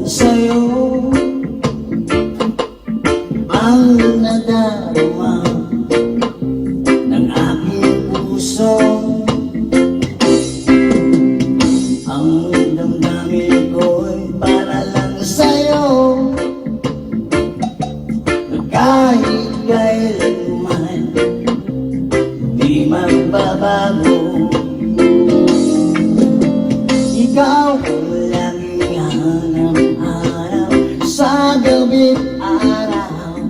sa'yo ang nadarama ng aking puso. Ang damdamin ko'y para lang sa'yo, na kahit kailanman di magbabago. Ikaw ang laging hanap-hanap sa gabi't araw.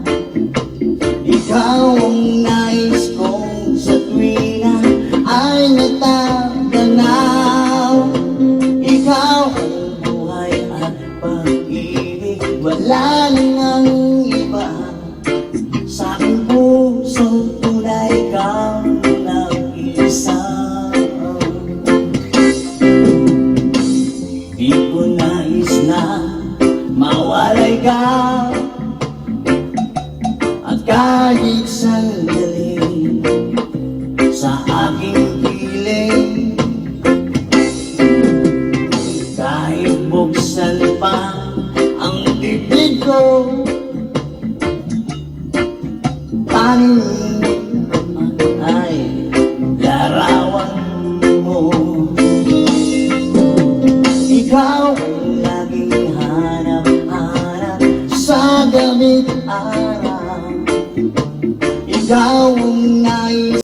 Ikaw ang nais kong sa tuwina ay natatanaw. Ikaw ang buhay at pag-ibig, wala nang iba. Sa aking puso tunay kang nag-isa. Di ko nais na mawalay ka.